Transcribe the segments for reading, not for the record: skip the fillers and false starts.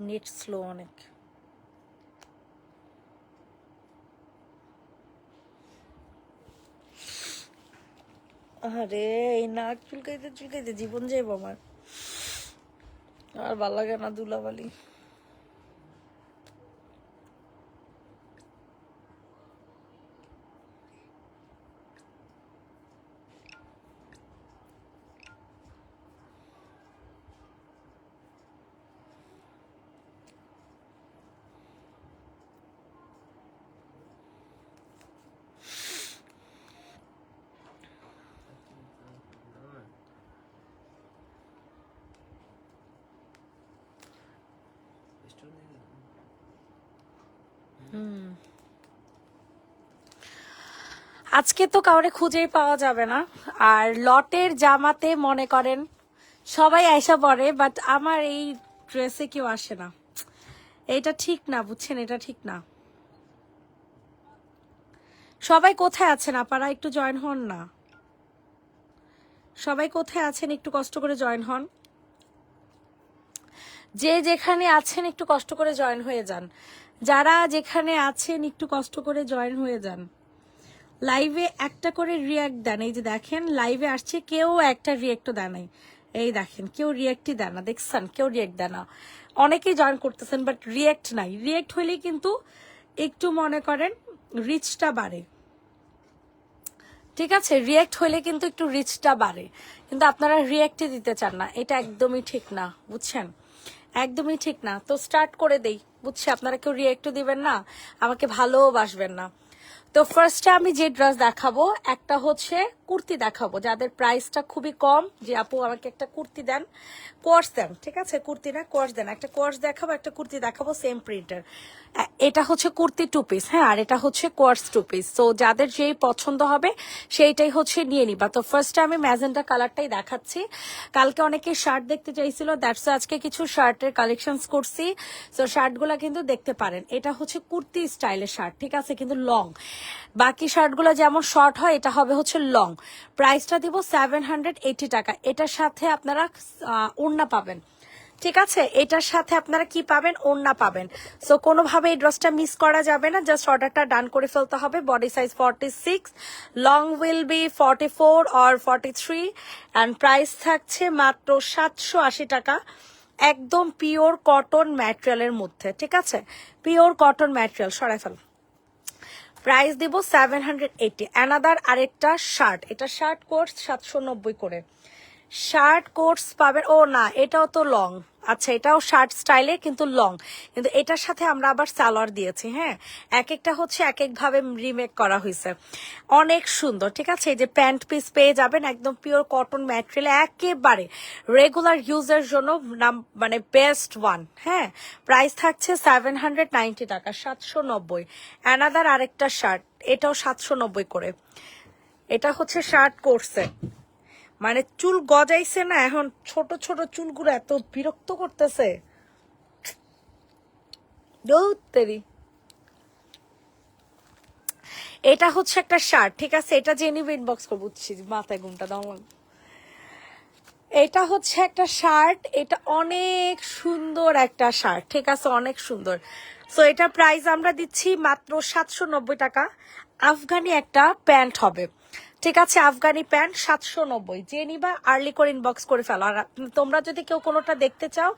Net slow অনেক। আরে এই নাক চুলকাইতে চুলকাইতে জীবন যাইব আমার, আর ভাল লাগে না ধুলাবালি। আজকে তো কাউরে খুঁজেই পাওয়া যাবে না। আর লটের জামাতে মনে করেন সবাই আয়সা পড়ে, বাট আমার এই ড্রেসে কেউ আসে না। এটা ঠিক না, বুঝছেন? এটা ঠিক না। সবাই কোথায় আছেন আপনারা? একটু জয়েন হন না। সবাই কোথায় আছেন? একটু কষ্ট করে জয়েন হন। যে যেখানে আছেন একটু কষ্ট করে জয়েন হয়ে যান। যারা যেখানে আছেন একটু কষ্ট করে জয়েন হয়ে যান। লাইভে একটা করে রিয়াক্ট দেন। এই যে দেখেন লাইভে আসছে, কেউ একটা রিয়াক্টও দেয় নাই। এই দেখেন কেউ রিয়াক্টই দেয় না, দেখছেন? কেউ রিয়াক্ট দেয় না। অনেকেই জয়েন করতেছেন বাট রিয়াক্ট নাই। রিয়াক্ট হইলেই কিন্তু একটু মনে করেন রিচটা বাড়ে। ঠিক আছে, রিয়াক্ট হইলে কিন্তু একটু রিচটা বাড়ে, কিন্তু আপনারা রিয়াক্টই দিতে চান না। এটা একদমই ঠিক না, বুঝছেন? একদমই ঠিক না। তো স্টার্ট করে দেই, বুঝছি? আপনারা কেউ রিয়াক্টও দিবেন না, আমাকে ভালোবাসবেন না। তো ফার্স্টে আমি যে ড্রেস দেখাবো, একটা হচ্ছে কুর্তি দেখাবো যাদের প্রাইসটা খুবই কম। যে আপু আমাকে একটা কুর্তি দেন, কোয়ার্স দেন। ঠিক আছে, কুর্তি না কোয়ার্স দেন। একটা কোয়ার্স দেখাবো, একটা কুর্তি দেখাবো সেম প্রিন্টের। এটা হচ্ছে কুর্তি 2 পিস, হ্যাঁ, আর এটা হচ্ছে কোয়ার্স 2 পিস। তো যাদের যেই পছন্দ হবে সেইটাই হচ্ছে নিয়ে নিবা। তো ফার্স্টে আমি ম্যাজেন্টা কালারটাই দেখাচ্ছি। কালকে অনেকে শার্ট দেখতে চাইছিল, দ্যাটস আজকে কিছু শার্টের কালেকশনস করছি। তো শার্টগুলা কিন্তু দেখতে পারেন। এটা হচ্ছে কুর্তি স্টাইলের শার্ট, ঠিক আছে, কিন্তু লং। বাকি শার্টগুলো যেমন শর্ট হয়, এটা হবে হচ্ছে লং। প্রাইসটা দিব 780 টাকা। এটার সাথে আপনারা ওড়না পাবেন। ঠিক আছে, এটার সাথে আপনারা কি পাবেন? ওড়না পাবেন। সো কোনোভাবে এই ড্রেসটা মিস করা যাবে না, জাস্ট অর্ডারটা ডান করে ফেলতে হবে। Body size 46, long will be 44 or 43, and price থাকছে মাত্র 780 টাকা। একদম পিওর কটন ম্যাটেরিয়ালের মধ্যে, ঠিক আছে, পিওর কটন ম্যাটেরিয়াল। সরাই ফেল। প্রাইস দিব 780। অ্যানাদার আরেকটা শার্ট, এটা শার্ট কোর্স 790 করে। শার্ট কোর্স পাবেন। ও না, এটাও তো লং। আচ্ছা, এটাও শার্ট স্টাইলে কিন্তু লং, কিন্তু এটার সাথে আমরা আবার সালোয়ার দিয়েছি। হ্যাঁ, এক একটা হচ্ছে এক এক ভাবে রিমেক করা হয়েছে। অনেক সুন্দর, ঠিক আছে। এই যে প্যান্ট পিস পেয়ে যাবেন, একদম পিওর কটন ম্যাটেরিয়াল, একেবারে রেগুলার ইউজের জন্য মানে বেস্ট ওয়ান। হ্যাঁ, প্রাইস থাকছে 790 টাকা, 790। অ্যানাদার আরেকটা শার্ট, এটাও 790 করে। এটা হচ্ছে শার্ট কোর্সে, মানে চুল গজাইছে না এখন, ছোট ছোট চুলগুলো এত বিরক্ত করতেছে। দৌড়তেরি। এটা হচ্ছে একটা শার্ট, ঠিক আছে, এটা জেনি ইনবক্স করবো, বুঝছি মাথায় ঘুমটা দাও। এটা হচ্ছে একটা শার্ট, এটা অনেক সুন্দর একটা শার্ট, ঠিক আছে, অনেক সুন্দর। সো এটা প্রাইস আমরা দিচ্ছি মাত্র 790 টাকা। আফগানি একটা প্যান্ট হবে, ঠিক আছে, আফগানি প্যান্ট 790। যে নিবা আর্লি করে ইনবক্স করে ফেলো। আর তোমরা যদি কেউ কোনোটা দেখতে চাও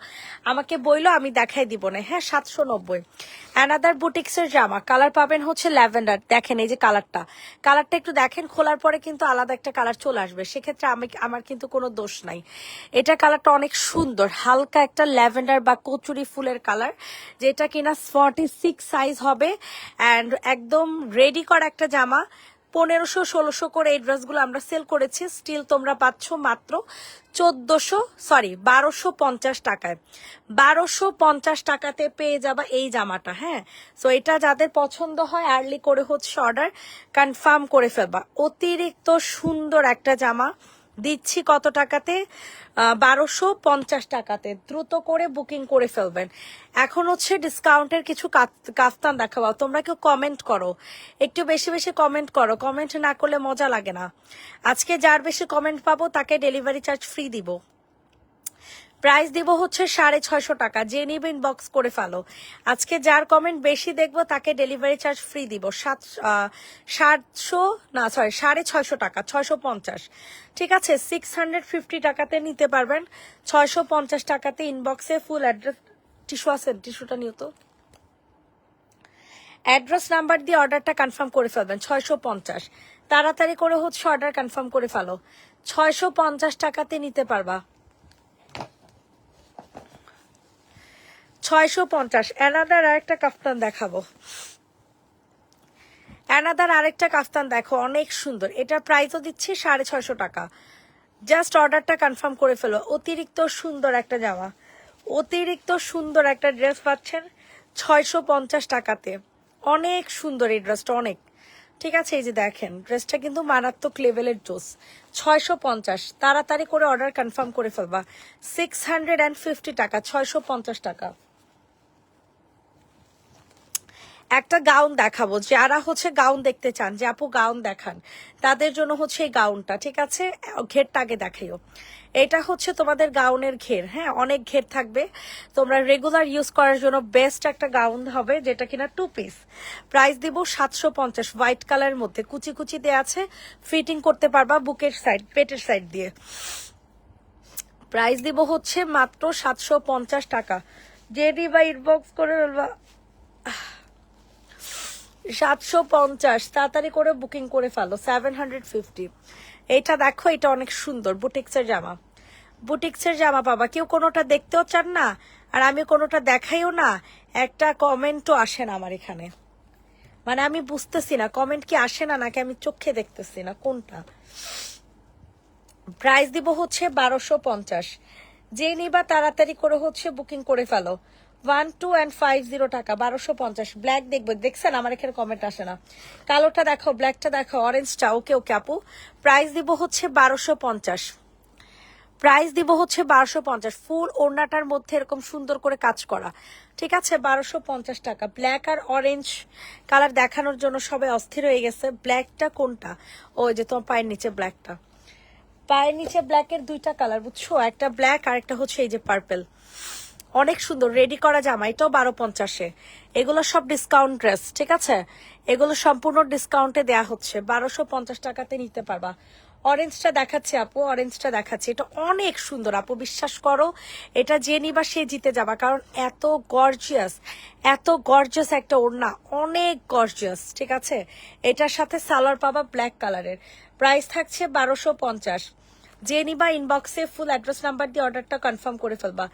আমাকে বইলো, আমি দেখাই দিব না। হ্যাঁ, 790। অ্যানাদার বুটিক্সের জামা, কালার পাবেন হচ্ছে ল্যাভেন্ডার। দেখেন এই যে কালারটা একটু দেখেন, খোলার পরে কিন্তু আলাদা একটা কালার চলে আসবে, সেক্ষেত্রে আমার কিন্তু কোনো দোষ নাই। এটা কালারটা অনেক সুন্দর, হালকা একটা ল্যাভেন্ডার বা কচুরি ফুলের কালার, যেটা কিনা 46 সাইজ হবে। অ্যান্ড একদম রেডি করা একটা জামা। 1500-1600 করে এই ড্রেসগুলো আমরা সেল করেছি। স্টিল তোমরা পাচ্ছ মাত্র 1250 টাকায়। 1250 টাকাতে পেয়ে যাবা এই জামাটা। হ্যাঁ, সো এটা যাদের পছন্দ হয় আর্লি করে হচ্ছে অর্ডার কনফার্ম করে ফেলবা। অতিরিক্ত সুন্দর একটা জামা দিচ্ছি কত টাকাতে? 1250 টাকাতে। দ্রুত করে বুকিং করে ফেলবেন। এখন হচ্ছে ডিসকাউন্টের কিছু কাফতান দেখাবো। তোমরা কেউ কমেন্ট করো, একটু বেশি বেশি কমেন্ট করো। কমেন্ট না করলে মজা লাগে না। আজকে যার বেশি কমেন্ট পাবো তাকে ডেলিভারি চার্জ ফ্রি দিব। প্রাইস দিব হচ্ছে 650 টাকা, যে নিবে ইনবক্স করে ফেলো। আজকে যার কমেন্ট বেশি দেখবো তাকে ডেলিভারি চার্জ ফ্রি দিব। 650 টাকা, 650। ঠিক আছে, 650 টাকাতে নিতে পারবেন, 650 টাকাতে ইনবক্সে ফুল অ্যাড্রেস। টিস্যু আছে, টিস্যুটা নিও তো। অ্যাড্রেস নাম্বার দিয়ে অর্ডারটা কনফার্ম করে ফেলবেন। 650, তাড়াতাড়ি করে হচ্ছে অর্ডার কনফার্ম করে ফেলো। 650 টাকাতে নিতে পারবা। 650। অ্যানাদার আরেকটা কাফতান দেখাবো, অ্যানাদার আরেকটা কাফতান দেখো, অনেক সুন্দর। এটার প্রাইসও দিচ্ছি 650 টাকা। জাস্ট অর্ডারটা কনফার্ম করে ফেলো। অতিরিক্ত সুন্দর একটা জামা, অতিরিক্ত সুন্দর একটা ড্রেস পাচ্ছেন 650 টাকাতে। অনেক সুন্দর এই ড্রেসটা, অনেক। ঠিক আছে, এই যে দেখেন ড্রেসটা কিন্তু মারাত্মক লেভেলের জোস। 650, তাড়াতাড়ি করে অর্ডার কনফার্ম করে ফেলবা। 650 টাকা, 650 টাকা। একটা গাউন দেখাবো, যারা হচ্ছে গাউন দেখতে চান যে আপু গাউন দেখান, তাদের জন্য হচ্ছে এই গাউনটা। ঠিক আছে, ঘেরটা আগে দেখাইও। এটা হচ্ছে তোমাদের গাউনের ঘের, হ্যাঁ, অনেক ঘের থাকবে। তোমরা রেগুলার ইউজ করার জন্য বেস্ট একটা গাউন হবে, যেটা কিনা 2 পিস। প্রাইস দিব 750, হোয়াইট কালারের মধ্যে কুচি কুচি দেওয়া আছে, ফিটিং করতে পারবা বুকের সাইড, পেটের সাইড দিয়ে। প্রাইস দিব হচ্ছে মাত্র 750 টাকা। যে দিবা ইনবক্স করে বলবা 750, তাড়াতাড়ি করে বুকিং করে ফেলো। 750। এইটা দেখো, এটা অনেক সুন্দর বুটিক্সের জামা, বুটিক্সের জামা পাবা। কেউ কোনোটা দেখতেও চান না, আর আমি কোনোটা দেখাইও না, একটা কমেন্টও আসে না আমার এখানে। মানে আমি বুঝতেছি না কমেন্ট কি আসে না নাকি আমি চোখে দেখতেছি না কোনটা। প্রাইস দিব হচ্ছে 1250। যে নিবা তাড়াতাড়ি করে হচ্ছে বুকিং করে ফেলো। 1250 টাকা, 1250। ব্ল্যাক দেখবো, দেখছেন আমার এখানে কমেন্ট আসে না। কালোটা দেখো, ব্ল্যাকটা দেখো, অরেঞ্জটা। ওকে ওকে আপু, প্রাইস দিব হচ্ছে 1250। প্রাইস দিব হচ্ছে 1250। ফুল ওড়নাটার মধ্যে এরকম সুন্দর করে কাজ করা। ঠিক আছে, 1250 টাকা। ব্ল্যাক আর অরেঞ্জ কালার দেখানোর জন্য সবাই অস্থির হয়ে গেছে। ব্ল্যাকটা কোনটা? ওই যে তোমার পায়ের নিচে ব্ল্যাকটা, পায়ের নিচে ব্ল্যাকের দুইটা কালার, বুঝছো, একটা ব্ল্যাক আর একটা হচ্ছে এই যে পার্পেল। অনেক সুন্দর রেডি করা জামা, এটাও 1250-এ। এগুলো সব ডিসকাউন্ট ড্রেস, ঠিক আছে, এগুলো সম্পূর্ণ ডিসকাউন্টে দেয়া হচ্ছে। 1250 টাকাতে নিতে পারবা। অরেঞ্জটা দেখাচ্ছি আপু, অরেঞ্জটা দেখাচ্ছি, এটা অনেক সুন্দর আপু, বিশ্বাস করো। এটা যে নিবা সে জিতে যাবা, কারণ এত গর্জিয়াস, এত গর্জিয়াস একটা ওড়না, অনেক গর্জিয়াস। ঠিক আছে, এটার সাথে সালোয়ার পাবা ব্ল্যাক কালারের। প্রাইস থাকছে 1250। যে নিবা ইনবক্সে ফুল অ্যাড্রেস নাম্বার দিয়ে অর্ডারটা কনফার্ম করে ফেলবা।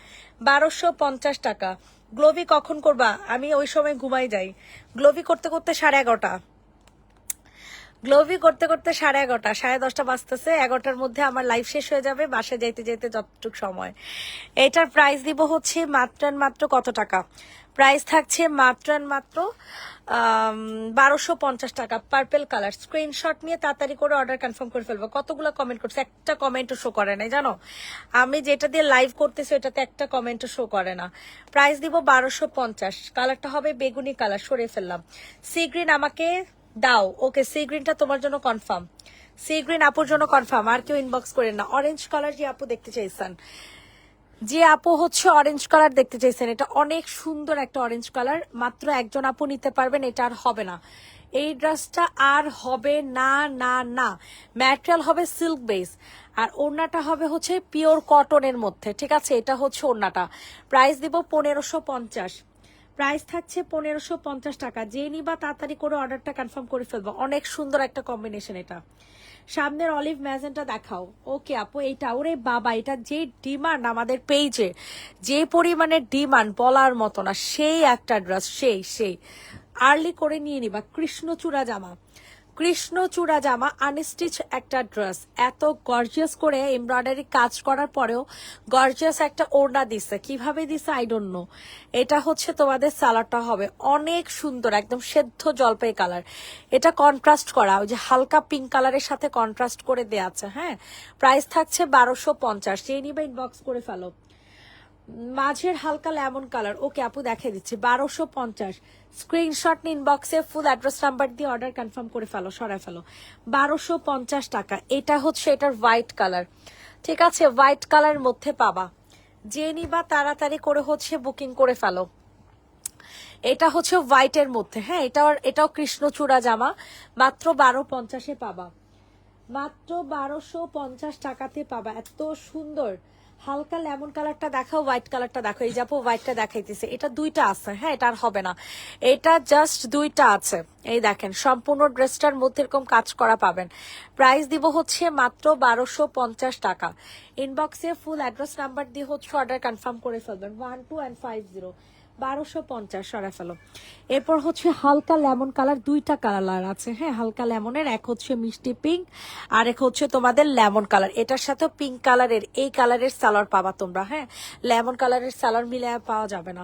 1250 টাকা। গ্লোভি কখন করবা? আমি ওই সময় ঘুমাই যাই। গ্লোভি করতে করতে 11:30, গ্লোভি করতে করতে 11:30, 10:30 বাজতেছে। 11টার মধ্যে আমার লাইফ শেষ হয়ে যাবে, বাসায় যাইতে যাইতে যতটুকু সময়। এটার প্রাইস দিব হচ্ছে মাত্র মাত্র কত টাকা? প্রাইস থাকছে মাত্র মাত্র 1250 টাকা। Purple colour. স্ক্রিনশট নিয়ে তাড়াতাড়ি করে অর্ডার কনফার্ম করে ফেলবো। কতগুলো কমেন্ট করছে, একটা কমেন্টও শো করে নাই জানো। আমি যেটা দিয়ে লাইভ করতেছি এটাতে একটা কমেন্টও শো করে না। প্রাইস দিব 1250। কালারটা হবে বেগুনি কালার, সরিয়ে ফেললাম। সি গ্রিন আমাকে দাও। ওকে, সি গ্রিনটা তোমার জন্য কনফার্ম, সি গ্রিন আপুর জন্য কনফার্ম। আর কেউ ইনবক্স করেন না। অরেঞ্জ কালার যে আপু দেখতে চাইছেন, যে আপু হচ্ছে অরেঞ্জ কালার দেখতে চাইছেন, এটা অনেক সুন্দর একটা অরেঞ্জ কালার। মাত্র একজন আপু নিতে পারবেন, এটা আর হবে না। এই ড্রেসটা আর হবে না, না না। ম্যাটেরিয়াল হবে সিল্ক বেস, আর ওড়নাটা হবে হচ্ছে পিওর কটনের মধ্যে। ঠিক আছে, এটা হচ্ছে ওড়নাটা। প্রাইস দিব 1550। প্রাইস থাকছে 1550 টাকা। যে নিবা তাড়াতাড়ি করে অর্ডারটা কনফার্ম করে ফেলবো। অনেক সুন্দর একটা কম্বিনেশন এটা। সামনের অলিভ ম্যাজেন্টা দেখাও। ওকে আপু, এইটা ওরে বাবা, এটা যে ডিমান্ড আমাদের পেজে, যে পরিমাণে ডিমান্ড বলার মতো না। সেই একটা ড্রেস, সেই সেই আর্লি করে নিয়ে নিবা। কৃষ্ণচূড়া জামা, কৃষ্ণচূড়া জামা, আনস্টিচ একটা ড্রেস, এত গর্জিয়াস করে এমব্রয়ডারি কাজ করার পরেও গর্জিয়াস একটা ওড়না দিছে। কিভাবে দিছে আই ডোন্ট নো। এটা হচ্ছে তোমাদের সালোয়ারটা হবে অনেক সুন্দর, একদম সেদ্ধ জলপাই কালার। এটা কন্ট্রাস্ট করা, ওই যে হালকা পিঙ্ক কালারের সাথে কন্ট্রাস্ট করে দেয়া আছে। হ্যাঁ, প্রাইস থাকছে 1250। সেই নিবে ইনবক্স করে ফেলো। মাঝের হালকা লেমন কালার। ওকে আপু, দেখে দিচ্ছি 1250। স্ক্রিনশট নিন, ইনবক্সে ফুল অ্যাড্রেস নাম্বার দিয়ে অর্ডার কনফার্ম করে ফেলো, সরাই ফেলো। 1250 টাকা। এটা হচ্ছে এটার হোয়াইট কালার। ঠিক আছে, হোয়াইট কালারের মধ্যে পাবা। যে নিবা তাড়াতাড়ি করে হচ্ছে বুকিং করে ফেলো। এটা হচ্ছে হোয়াইটের মধ্যে, হ্যাঁ এটাও কৃষ্ণচূড়া জামা, মাত্র 1250-এ পাবা, মাত্র 1250 টাকাতে পাবা। এত সুন্দর হালকা লেমন কালারটা দেখাও, হোয়াইট কালারটা দেখো। এই যাবো হোয়াইটটা দেখাইতেছে, এটা দুইটা আছে, হ্যাঁ এটা আর হবে না, এটা জাস্ট দুইটা আছে। এই দেখেন সম্পূর্ণ ড্রেসটার মধ্যে এরকম কাজ করা পাবেন। প্রাইস দিব হচ্ছে মাত্র 1250 টাকা। ইনবক্সে ফুল অ্যাড্রেস নাম্বার দিয়ে হচ্ছে অর্ডার কনফার্ম করে ফেলবেন, 1250 1250 সরা ফেলো। এরপর হচ্ছে হালকা লেমন কালার, দুইটা কালার আছে, হ্যাঁ হালকা লেমনের, এক হচ্ছে মিষ্টি পিঙ্ক আর এক হচ্ছে তোমাদের লেমন কালার। এটার সাথে পিঙ্ক কালারের এই কালারের সালোয়ার পাবা তোমরা, হ্যাঁ লেমন কালারের সালোয়ার মিলে পাওয়া যাবে না।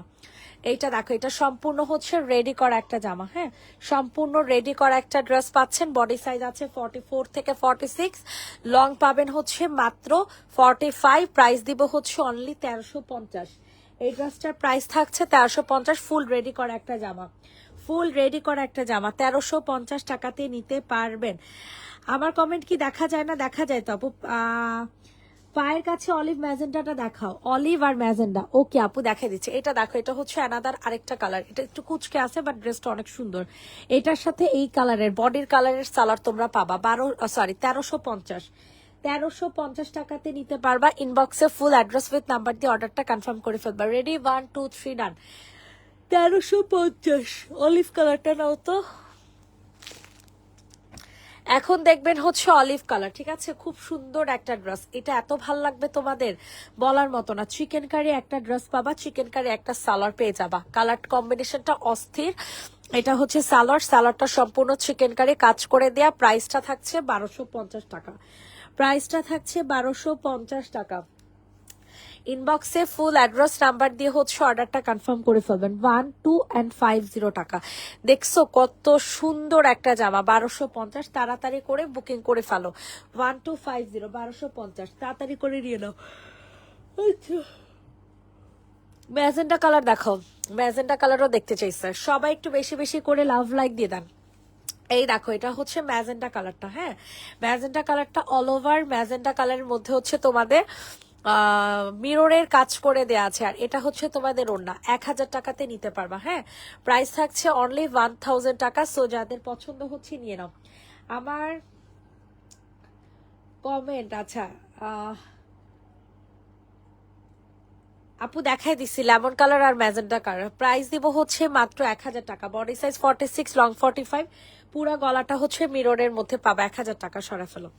এইটা দেখো, এটা সম্পূর্ণ হচ্ছে রেডি করা একটা জামা, হ্যাঁ সম্পূর্ণ রেডি করা একটা ড্রেস পাচ্ছেন। বডি সাইজ আছে 44 থেকে 46, লং পাবেন হচ্ছে মাত্র 45। প্রাইস দিব হচ্ছে অনলি 1350। এই ড্রেসটার প্রাইস থাকছে 1350। ফুল রেডি করা একটা জামা, ফুল রেডি করা একটা জামা 1350 টাকাতে নিতে পারবেন। আমার কমেন্ট কি দেখা যায় না? দেখা যায় তো আপু। পায়ের কাছে অলিভ ম্যাজেন্ডাটা দেখাও, অলিভ আর ম্যাজেন্ডা। ওকে আপু দেখা দিচ্ছে। এটা দেখো, এটা হচ্ছে অ্যানাদার আরেকটা কালার, এটা একটু কুচকে আছে বাট ড্রেসটা অনেক সুন্দর। এটার সাথে এই কালারের বডির কালারের সালোয়ার তোমরা পাবা 1350। 1350 টাকাতে নিতে পারবা। ইনবক্সে ফুল অ্যাড্রেস উইথ নাম্বার দিয়ে অর্ডারটা কনফার্ম করে ফেলবা। রেডি 1 2 3 ডান। 1350 অলিভ কালারটা নাও তো। এখন দেখবেন হচ্ছে অলিভ কালার, ঠিক আছে খুব সুন্দর একটা ড্রেস, এটা এত ভাল লাগবে তোমাদের বলার মতো না। চিকেন কারি একটা ড্রেস পাবা, চিকেন কারি একটা সালোয়ার পেয়ে যাবা, কালার কম্বিনেশনটা অস্থির। এটা হচ্ছে সালোয়ার, সালোয়ারটা সম্পূর্ণ চিকেন কারি কাজ করে দেয়া। প্রাইসটা থাকছে 1250 টাকা, প্রাইসটা থাকছে 1250 টাকা। ইনবক্সে ফুল অ্যাড্রেস নাম্বার দিয়ে হচ্ছে অর্ডারটা কনফার্ম করে ফেলবেন। 1250 টাকা। দেখছো কত সুন্দর একটা জামা, 1250। তাড়াতাড়ি করে বুকিং করে ফেলো। 1250 1250, তাড়াতাড়ি করে নিয়ে নাও। আচ্ছা ম্যাজেন্টা কালার দেখাও, ম্যাজেন্টা কালারও দেখতে চাইছে সবাই, একটু বেশি বেশি করে লাভ লাইক দিয়ে দেন। এই দেখো, এটা হচ্ছে ম্যাজেন্টা কালারটা, হ্যাঁ ম্যাজেন্টা কালারটা অল ওভার ম্যাজেন্টা কালারের মধ্যে হচ্ছে তোমাদের মিররের কাজ করে দেয়া আছে। আর এটা হচ্ছে তোমাদের ওড়না, 1000 টাকাতে নিতে পারবা, হ্যাঁ প্রাইস থাকছে অনলি 1000 টাকা। সো যাদের পছন্দ হচ্ছে নিয়ে নাও। আমার কমেন্ট আচ্ছা আপু দেখাই দিচ্ছি লেমন কালার আর ম্যাজেন্টা কালার। প্রাইস দিব হচ্ছে মাত্র 1000 টাকা। বডি সাইজ 46, লং 45, পুরা গলাটা হচ্ছে মিররের মধ্যে পাবা। 1000 টাকা সরা ফেলো।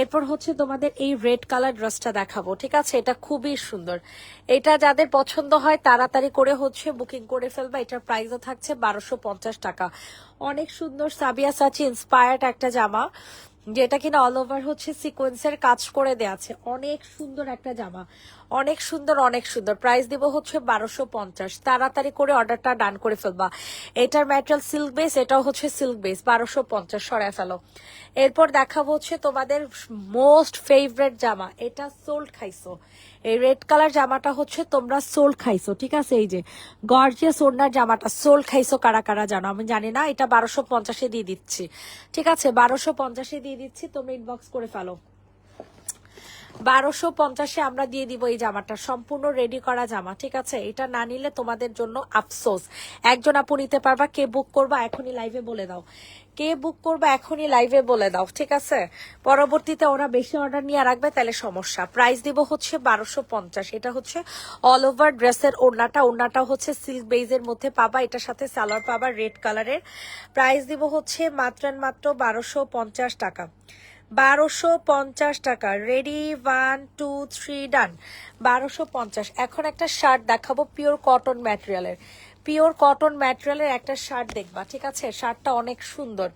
এরপর হচ্ছে তোমাদের এই রেড কালার ড্রেসটা দেখাবো, ঠিক আছে এটা খুবই সুন্দর। এটা যাদের পছন্দ হয় তাড়াতাড়ি করে হচ্ছে বুকিং করে ফেলবা। এটার প্রাইসও থাকছে 1250 টাকা। অনেক সুন্দর সাবিয়া সাচি ইন্সপায়ার্ড একটা জামা, যেটা কিনা অল ওভার হচ্ছে সিকোয়েন্সের কাজ করে দেয়া আছে। অনেক সুন্দর একটা জামা, অনেক সুন্দর অনেক সুন্দর। প্রাইস দিব হচ্ছে 1250। তাড়াতাড়ি করে অর্ডারটা ডান করে ফেলবা। এটার ম্যাটেরিয়াল সিল্ক বেস, এটাও হচ্ছে সিল্ক বেস। 1250 সরায় ফেলো। এরপর দেখাবো হচ্ছে তোমাদের মোস্ট ফেভারিট জামা, এটা সোল্ড খাইছো। এই রেড কালার জামাটা হচ্ছে তোমরা সোল্ড খাইছো, ঠিক আছে এই যে গর্জিয়াস ওড়নার জামাটা সোল্ড খাইছো কারা কারা জানো, আমি জানি না। এটা 1250-এ দিয়ে দিচ্ছি, ঠিক আছে 1250-এ দিয়ে দিচ্ছি, তোমরা ইনবক্স করে ফেলো। 1250-এ আমরা দিয়ে দিব এই জামাটা, সম্পূর্ণ রেডি করা জামা, ঠিক আছে এটা না নিলে তোমাদের জন্য আফসোস। একজন আপু নিতে পারবা, কে বুক করবা এখনই লাইভে বলে দাও, কে বুক করবা এখনই লাইভে বলে দাও, ঠিক আছে পরবর্তীতে ওরা বেশি অর্ডার নিয়ে রাখবে তাহলে সমস্যা। প্রাইস দিব হচ্ছে 1250। এটা হচ্ছে অল ওভার ড্রেসের ওড়নাটা, ওড়নাটা হচ্ছে সিল্ক বেইজের মধ্যে পাবা, এটার সাথে সালোয়ার পাবা রেড কালারের। প্রাইস দিব হচ্ছে মাত্র 1250 টাকা। 1250 টাকা। রেডি 1 2 3 ডান। 1250। এখন একটা শার্ট দেখাবো পিওর কটন ম্যাটেরিয়ালের, পিওর কটন ম্যাটেরিয়ালের একটা শার্ট দেখবা, ঠিক আছে শার্টটা অনেক সুন্দর।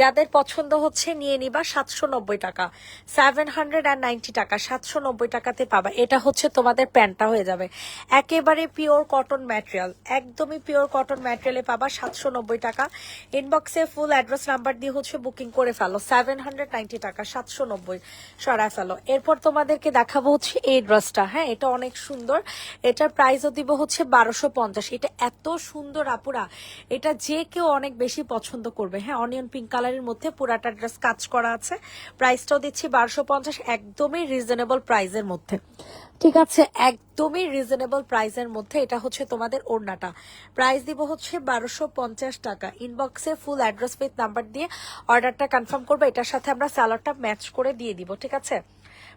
যাদের পছন্দ হচ্ছে নিয়ে নিবা। 790 টাকা, 790 টাকা, 790 টাকাতে পাবা। এটা হচ্ছে তোমাদের প্যান্টটা হয়ে যাবে একেবারে পিওর কটন ম্যাটেরিয়াল, একদমই পিওর কটন ম্যাটেরিয়ালে পাবা 790 টাকা। ইনবক্সে ফুল অ্যাড্রেস নাম্বার দিয়ে হচ্ছে বুকিং করে ফেলো। 790 টাকা, 790 সরায় ফেলো। এরপর তোমাদেরকে দেখাবো হচ্ছে এই ড্রেসটা, হ্যাঁ এটা অনেক সুন্দর, এটার প্রাইসও দিব হচ্ছে 1250। এটা এত সুন্দর আপুরা, এটা যে কেউ অনেক বেশি পছন্দ করবে, হ্যাঁ অনিয়ন পিঙ্ক কালার কালারের মধ্যে পুরাটা ড্রেস কাজ করা আছে। প্রাইসটাও দিচ্ছি 1250, একদমই রিজনেবল প্রাইসের মধ্যে, ঠিক আছে, একদমই রিজনেবল প্রাইসের মধ্যে। এটা হচ্ছে তোমাদের ওড়নাটা, প্রাইস দিব হচ্ছে 1250 টাকা। ইনবক্সে ফুল অ্যাড্রেস উইথ নাম্বার দিয়ে অর্ডারটা কনফার্ম করবে, এটার সাথে আমরা স্যালাডটা ম্যাচ করে দিয়ে দিব, ঠিক আছে।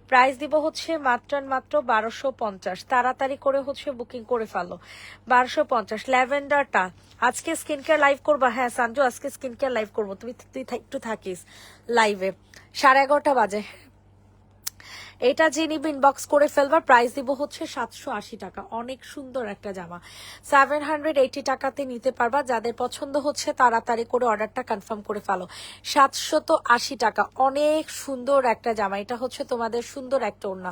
প্রাইস দিব হচ্ছে মাত্র 1250, তাড়াতাড়ি করে হচ্ছে বুকিং করে ফেলো। 1250 ল্যাভেন্ডারটা। আজকে স্কিন কেয়ার লাইভ করবা? হ্যাঁ সঞ্জু, আজকে স্কিন কেয়ার লাইভ করবো, তুই একটু থাকিস লাইভে, 11:30 বাজে। এটা যে নিবে ইনবক্স করে ফেলবার, প্রাইস দিব হচ্ছে 780 টাকা। অনেক সুন্দর একটা জামা, 780 টাকাতে নিতে পারবা। যাদের পছন্দ হচ্ছে তাড়াতাড়ি করে অর্ডারটা কনফার্ম করে ফেলো। 780 টাকা, অনেক সুন্দর একটা জামা। এটা হচ্ছে তোমাদের সুন্দর একটা ওড়না,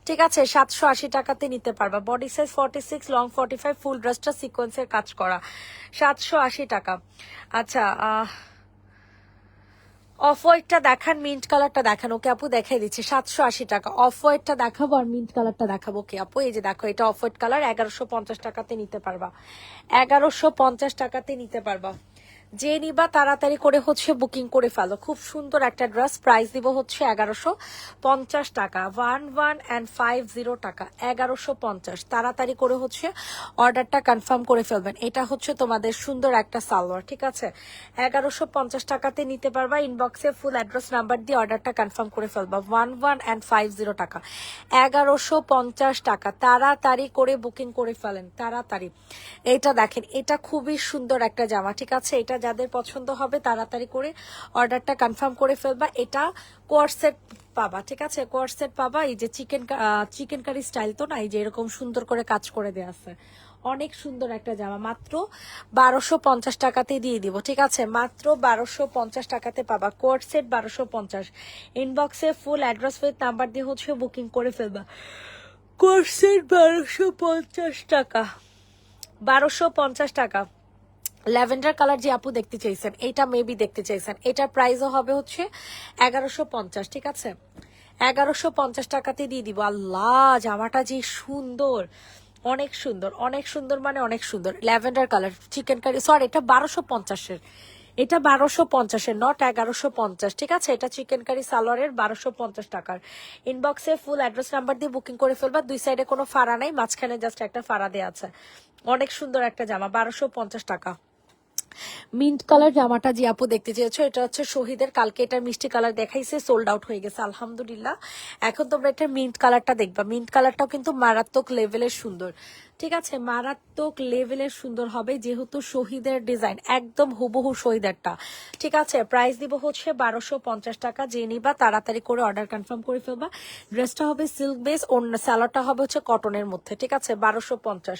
ঠিক আছে, 780 টাকাতে নিতে পারবা। বডি সাইজ 46, লং 45, ফুল ড্রেসটা সিকোয়েন্সের কাজ করা, 780 টাকা। আচ্ছা, অফ হোয়াইটটা দেখান, মিন্ট কালারটা দেখান। ওকে আপু দেখাই দিচ্ছি, 780 টাকা। অফ হোয়াইটটা দেখাবো আর মিন্ট কালারটা দেখাবো। ওকে আপু, এই যে দেখো, এটা অফ হোয়াইট কালার, 1150 টাকাতে নিতে পারবা, 1150 টাকাতে নিতে পারবা। যে নিবা তাড়াতাড়ি করে হচ্ছে বুকিং করে ফেলো। খুব সুন্দর একটা ড্রেস, প্রাইস দিব হচ্ছে 1150 টাকা, 1150 টাকা, 1150। তাড়াতাড়ি করে হচ্ছে অর্ডারটা কনফার্ম করে ফেলবেন। এটা হচ্ছে তোমাদের সুন্দর একটা সালোয়ার, ঠিক আছে, 1150 টাকাতে নিতে পারবা। ইনবক্সে ফুল অ্যাড্রেস নাম্বার দিয়ে অর্ডারটা কনফার্ম করে ফেলবা, 1150 টাকা, 1150 টাকা। তাড়াতাড়ি করে বুকিং করে ফেলেন, তাড়াতাড়ি। এটা দেখেন, এটা খুবই সুন্দর একটা জামা, ঠিক আছে, এটা যাদের পছন্দ হবে তাড়াতাড়ি করে অর্ডারটা কনফার্ম করে ফেলবা। এটা কোয়ারসেট পাবা, ঠিক আছে, কোয়ারসেট পাবা। এই যে চিকেন কারি স্টাইল তো না, এই যে এরকম সুন্দর করে কাজ করে দেওয়া আছে। অনেক সুন্দর একটা জামা, মাত্র 1250 টাকাতে দিয়ে দিব, ঠিক আছে, মাত্র 1250 টাকাতে পাবা কোয়ারসেট, 1250। ইনবক্সে ফুল অ্যাড্রেস উইথ নাম্বার দিয়ে হচ্ছে বুকিং করে ফেলবা। কোয়ারসেট 1250 টাকা, 1250 টাকা। ল্যাভেন্ডার কালার যে আপু দেখতে চাইছেন, এটা মেবি দেখতে চাইছেন, এটার প্রাইসও হবে হচ্ছে 1150, ঠিক আছে, 1150 টাকাতে দিয়ে দিব। আল্লাহ, জামাটা যে সুন্দর, অনেক সুন্দর, অনেক সুন্দর, মানে অনেক সুন্দর। Lavender colour chicken curry, sorry এটা 1250-এর, এটা 1250-এর, নট 1150, ঠিক আছে। এটা চিকেন কারি সালোয়ারের 1250 টাকার। ইনবক্সে ফুল অ্যাড্রেস নাম্বার দিয়ে বুকিং করে ফেলবা। দুই সাইডে কোনো ফাড়া নাই, মাঝখানে জাস্ট একটা ফাড়া দেওয়া আছে। অনেক সুন্দর একটা জামা, 1250 টাকা। মিন্ট কালার জামাটা যে আপু দেখতে চেয়েছো, এটা হচ্ছে শহীদের, কালকে এটা মিষ্টি কালার দেখাইছে, সোল্ড আউট হয়ে গেছে আলহামদুলিল্লাহ। এখন তোমরা এটা মিন্ট কালারটা দেখবা, মিন্ট কালারটাও কিন্তু মারাত্মক লেভেলের সুন্দর, ঠিক আছে, মারাত্মক লেভেলের সুন্দর হবে, যেহেতু শহীদের ডিজাইন একদম হুবহু শহীদেরটা, ঠিক আছে। প্রাইস দিব হচ্ছে 1250 টাকা। যে নিবা তাড়াতাড়ি করে অর্ডার কনফার্ম করে ফেলবা। ড্রেসটা হবে সিল্ক বেস, অন্য স্যালোয়ারটা হবে হচ্ছে কটনের মধ্যে, ঠিক আছে, 1250।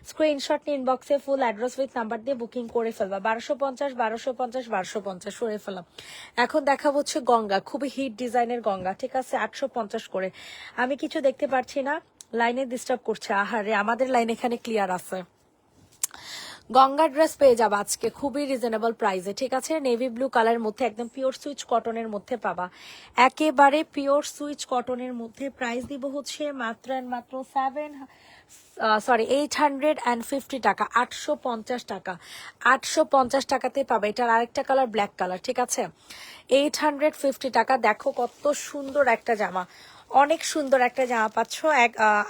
স্ক্রিনশট নিয়ে ইনবক্সে ফুল অ্যাড্রেস উইথ নাম্বার দিয়ে বুকিং করে ফেলবা। 1250, 1250, 1250 সরে ফেলাম। এখন দেখাবো হচ্ছে গঙ্গা, খুবই হিট ডিজাইনের গঙ্গা, ঠিক আছে, 850 করে। আমি কিছু দেখতে পারছি না, লাইনে ডিস্টার্ব করছে। আহারে, আমাদের লাইন এখানে ক্লিয়ার আছে। গঙ্গা ড্রেস পেয়ে যাবা আজকে খুবই রিজনেবল প্রাইসে, ঠিক আছে, নেভি ব্লু কালারের মধ্যে একদম পিওর সুইচ কটনের মধ্যে পাবা, একেবারে পিওর সুইচ কটনের মধ্যে। প্রাইস দিব হচ্ছে মাত্র 850 টাকা, 850 টাকা, 850 টাকাতে পাবে। এটার আরেকটা কালার ব্ল্যাক কালার, ঠিক আছে, 850 টাকা। দেখো কত সুন্দর একটা জামা, অনেক সুন্দর একটা জামা পাচ্ছ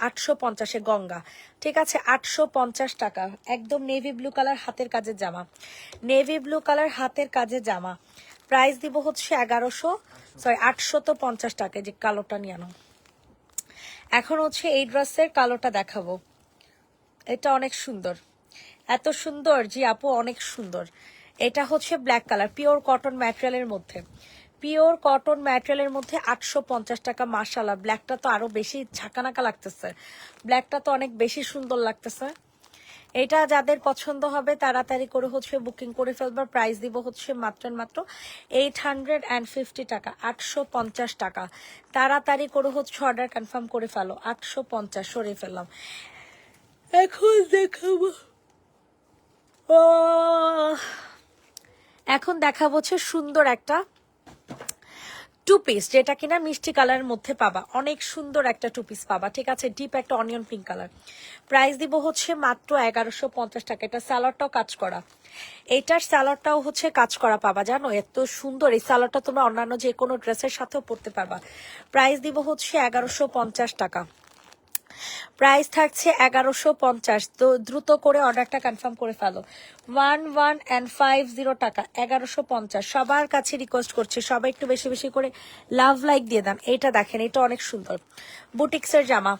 850-এ গঙ্গা, ঠিক আছে, 850 টাকা। একদম নেভি ব্লু কালার হাতের কাজের জামা, নেভি ব্লু কালার হাতের কাজের জামা। প্রাইস দিব হচ্ছে 850 টাকা। যে কালোটা নিয়ে আনো। এখন হচ্ছে এই ড্রেসের কালোটা দেখাবো, এটা অনেক সুন্দর, এত সুন্দর জি আপু, অনেক সুন্দর। এটা হচ্ছে ব্ল্যাক কালার, পিওর কটন ম্যাটেরিয়ালের মধ্যে, পিওর কটন ম্যাটেরিয়ালের মধ্যে 850 টাকা। মাশাআল্লাহ, ব্ল্যাকটা তো আরো বেশি ঝাঁকানাকা লাগতেছে, ব্ল্যাকটা তো অনেক বেশি সুন্দর লাগতেছে। এটা যাদের পছন্দ হবে তাড়াতাড়ি করে হচ্ছে বুকিং করে ফেলবার। প্রাইস দিব হচ্ছে মাত্র 850 টাকা, 850 টাকা। তাড়াতাড়ি করে হচ্ছে অর্ডার কনফার্ম করে ফেলো, 850 সরিয়ে ফেললাম। এখন দেখাবো, এখন দেখাবো হচ্ছে সুন্দর একটা টু পিস, যেটা কিনা মিষ্টি কালারের মধ্যে পাবা, অনেক সুন্দর একটা টু পিস পাবা, ঠিক আছে, ডিপ একটা অনিয়ন পিঙ্ক কালার। প্রাইস দিব হচ্ছে মাত্র 1150 টাকা। এটা স্যালাডটাও কাজ করা, এইটার স্যালাডটাও হচ্ছে কাজ করা পাবা, জানো এত সুন্দর এই স্যালাডটা তোমরা অন্যান্য যে কোনো ড্রেসের সাথেও পরতে পারবা। প্রাইস দিব হচ্ছে 1150 টাকা। প্রাইস থাকছে 1150। তো দ্রুত করে অর্ডারটা কনফার্ম করে ফেলো। 1150 টাকা, 1150। সবার কাছে রিকোয়েস্ট করছি, সবাই একটু বেশি বেশি করে লাভ লাইক দিয়ে দাম। এটা দেখেন, এটা অনেক সুন্দর বুটিক্সের জামা।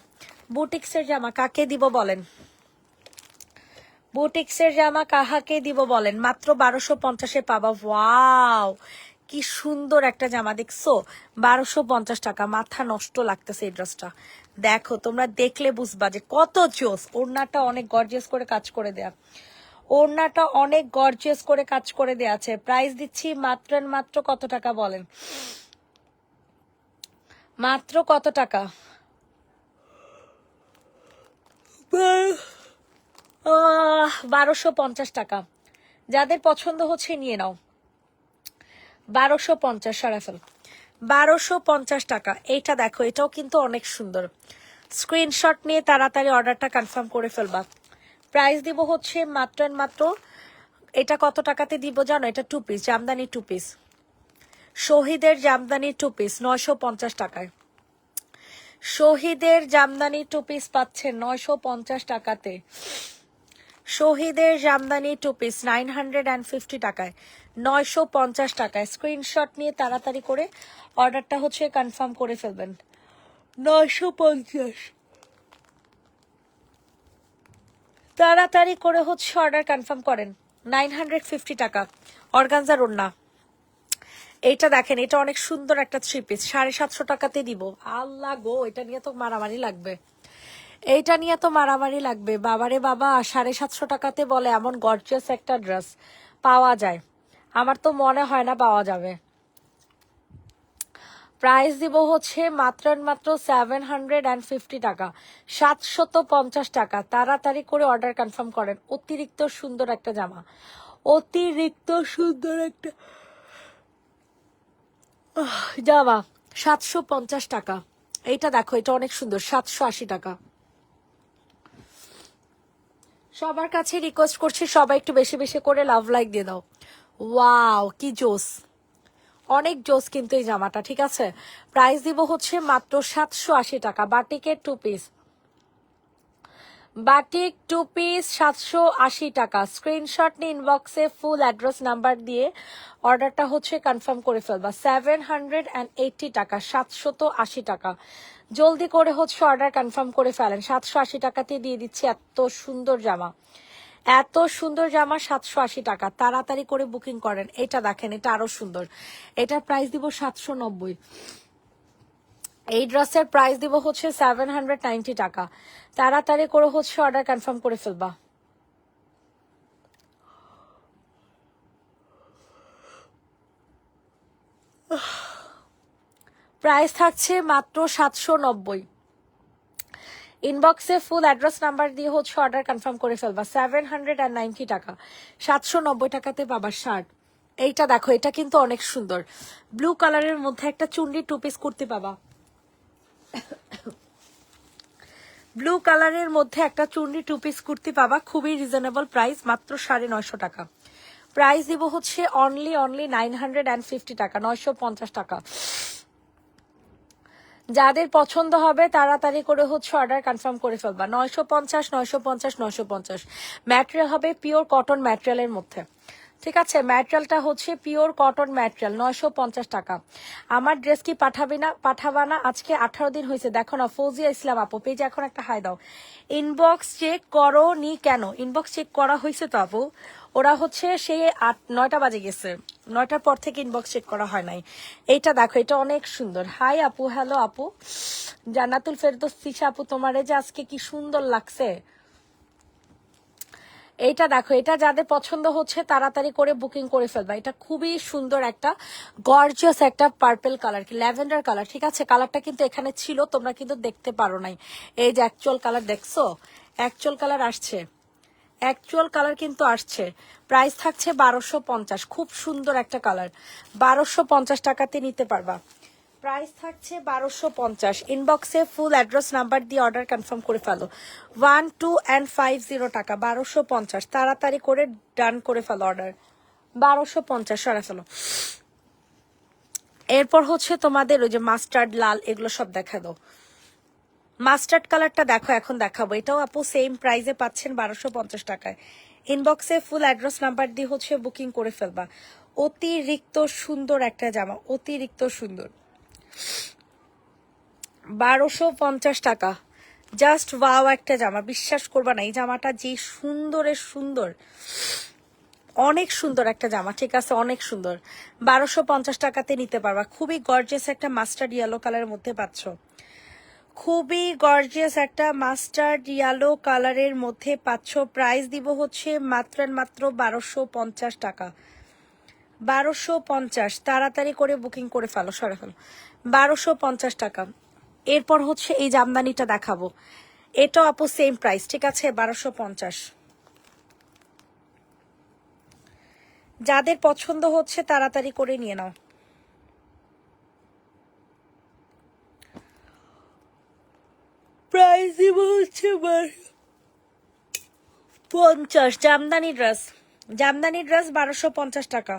বুটিক্সের জামা কাকে দিব বলেন? বুটিক্সের জামা কাহাকে দিব বলেন? মাত্র 1250-এ পাবা। ওয়াও, কি সুন্দর একটা জামা দেখছো, 1250 টাকা। মাথা নষ্ট লাগতেছে এই ড্রেসটা, দেখো তোমরা দেখলে বুঝবা যে কত জোস। ওড়নাটা অনেক গর্জিয়াস করে কাজ করে দেয়া, ওড়নাটা অনেক গর্জিয়াস করে কাজ করে দেয়া আছে। প্রাইস দিচ্ছি মাত্র মাত্র কত টাকা বলেন? মাত্র কত টাকা? 1250 টাকা। যাদের পছন্দ হচ্ছে নিয়ে নাও। 1250 সরাফেল, 1250 টাকা। এইটা দেখো, এটাও কিন্তু অনেক সুন্দর। স্ক্রিনশট নিয়ে তাড়াতাড়ি অর্ডারটা কনফার্ম করে ফেলবা। প্রাইস দিব হচ্ছে মাত্র মাত্র, এটা কত টাকাতে দিব জানো? এটা two piece, Jamdani two piece, শহীদের জামদানি টু পিস 950 টাকায়। শহীদের জামদানি টু পিস পাচ্ছেন 950 টাকাতে। শহীদের জামদানি টু পিস 950 টাকায়, 950 টাকায়। স্ক্রিনশট নিয়ে তাড়াতাড়ি করে অর্ডারটা হচ্ছে কনফার্ম করে ফেলবেন। 950, তাড়াতাড়ি করে হচ্ছে অর্ডার কনফার্ম করেন। 950 টাকা অর্গানজার ওড়না। এইটা দেখেন, এটা অনেক সুন্দর একটা থ্রি পিস, 750 টাকাতে দিব। আল্লাহ গো, এটা নিয়ে তো মারামারি লাগবে, এইটা নিয়ে তো মারামারি লাগবে। বাবারে বাবা, 750 টাকাতে বলে এমন গর্জিয়াস একটা ড্রেস পাওয়া যায়? আমার তো মনে হয় না পাওয়া যাবে। প্রাইস দিব হচ্ছে মাত্র মাত্র 750 টাকা, 750 টাকা। তাড়াতাড়ি করে অর্ডার কনফার্ম করেন। অতিরিক্ত সুন্দর একটা জামা, অতিরিক্ত সুন্দর একটা জামা, 750 টাকা। এইটা দেখো, এটা অনেক সুন্দর, 780 টাকা। সবার কাছে রিকোয়েস্ট করছি, সবাই একটু বেশি বেশি করে লাভ লাইক দিয়ে দাও। ওয়াও, কি জোস, অনেক জোস কিন্তু এই জামাটা, ঠিক আছে। প্রাইস দিব হচ্ছে মাত্র 780 টাকা। বাটিকের two piece, batik two piece 780 টাকা। স্ক্রিনশট নিয়ে ইনবক্সে ফুল অ্যাড্রেস নাম্বার দিয়ে অর্ডারটা হচ্ছে কনফার্ম করে ফেলবা। 780 টাকা, 780 টাকা। জলদি করে হচ্ছে অর্ডার কনফার্ম করে ফেলেন। 780 টাকাতে দিয়ে দিচ্ছি এত সুন্দর জামা, এত সুন্দর জামা 780 টাকা। তাড়াতাড়ি করে বুকিং করেন। এটা দেখেন, এটা আরো সুন্দর, এটার প্রাইস দিব 790। এই ড্রেসের প্রাইস দিব হচ্ছে 790 টাকা। তাড়াতাড়ি করে হচ্ছে অর্ডার কনফার্ম করে ফেলবা। প্রাইস থাকছে মাত্র 790। ইনবক্সে ফুল অ্যাড্রেস নাম্বার দিয়ে হচ্ছে অর্ডার কনফার্ম করে ফেলবা। 790 টাকা, 790 টাকাতে পাবা শার্ট। এইটা দেখো, এটা কিন্তু অনেক সুন্দর, ব্লু কালারের মধ্যে একটা চুন্ডি টু পিস কুর্তি পাবা। ব্লু কালারের মধ্যে একটা চুন্ডি টু পিস কুর্তি পাবা, খুবই রিজনেবল প্রাইস, মাত্র 950 টাকা। প্রাইস দিব হচ্ছে অনলি 950 টাকা, 950 টাকা। যাদের পছন্দ হবে তাড়াতাড়ি করে হচ্ছে অর্ডার কনফার্ম করে ফেলবা। 950, 950, 950। ম্যাটেরিয়াল হবে পিওর কটন ম্যাটেরিয়ালের মধ্যে, ঠিক আছে। ম্যাটেরিয়ালটা হচ্ছে পিওর কটন ম্যাটেরিয়াল, 950 টাকা। আমার ড্রেস কি পাঠাবা না? আজকে 18 দিন হয়েছে, দেখো না। ফৌজিয়া ইসলাম আপু পেজে এখন একটা হাই দাও। ইনবক্স চেক করো নি কেন? ইনবক্স চেক করা হয়েছে তো আপু, ওরা হচ্ছে সে 9টা বাজে গেছে, 9টার পর থেকে ইনবক্স চেক করা হয় নাই। এইটা দেখো, এটা অনেক সুন্দর। হাই আপু, হ্যালো আপু, জান্নাতুল ফেরদৌস তিশা আপু, তোমারে যে আজকে কি সুন্দর লাগছে। এইটা দেখো, এটা যাদের পছন্দ হচ্ছে তাড়াতাড়ি করে বুকিং করে ফেলবা। এটা খুবই সুন্দর একটা গর্জিয়াস একটা পার্পল কালার, কি ল্যাভেন্ডার কালার, ঠিক আছে। কালারটা কিন্তু এখানে ছিল, তোমরা কিন্তু দেখতে পারো নাই। এই যে অ্যাকচুয়াল কালার দেখছো, অ্যাকচুয়াল কালার আসছে, অ্যাকচুয়াল কালার কিন্তু আসছে। প্রাইস থাকছে 1250। খুব সুন্দর একটা কালার, 1250 টাকাতে নিতে পারবা। প্রাইস থাকছে 1250। ইনবক্সে ফুল অ্যাড্রেস নাম্বার দিয়ে অর্ডার কনফার্ম করে ফেলো। 1250 টাকা, 1250। তাড়াতাড়ি করে ডান করে ফেলো অর্ডার। 1250 সরা ফেলো। এরপর হচ্ছে তোমাদের ওই যে মাস্টার্ড, লাল, এগুলো সব দেখা দাও। মাস্টার্ড কালারটা দেখো, এখন দেখাবো। এটাও আপু সেম প্রাইসে পাচ্ছেন 1250 টাকায়। ইনবক্সে ফুল অ্যাড্রেস নাম্বার দিয়ে হচ্ছে বুকিং করে ফেলবা। অতিরিক্ত সুন্দর একটা জামা, অতিরিক্ত সুন্দর। 1250 টাকা, জাস্ট ওয়াও একটা জামা। বিশ্বাস করবা না, এই জামাটা যে সুন্দরের সুন্দর, অনেক সুন্দর একটা জামা, ঠিক আছে, অনেক সুন্দর। 1250 টাকাতে নিতে পারবা। খুবই গর্জিয়াস একটা মাস্টার্ড ইয়েলো কালারের মধ্যে পাচ্ছ। খুবই গর্জিয়াস একটা মাস্টার্ড ইয়েলো কালারের মধ্যে পাচ্ছ। প্রাইস দিব হচ্ছে মাত্র 1250 টাকা। 1250। তাড়াতাড়ি করে বুকিং করে ফেলো, সরে ফেলো। 1250 টাকা। এরপর হচ্ছে এই জামদানিটা দেখাবো। এটাও আপু সেম প্রাইস, ঠিক আছে, 1250। যাদের পছন্দ হচ্ছে তাড়াতাড়ি করে নিয়ে নাও। প্রাইস দিব হচ্ছে 50। জামদানি ড্রেস, জামদানি ড্রেস 1250 টাকা।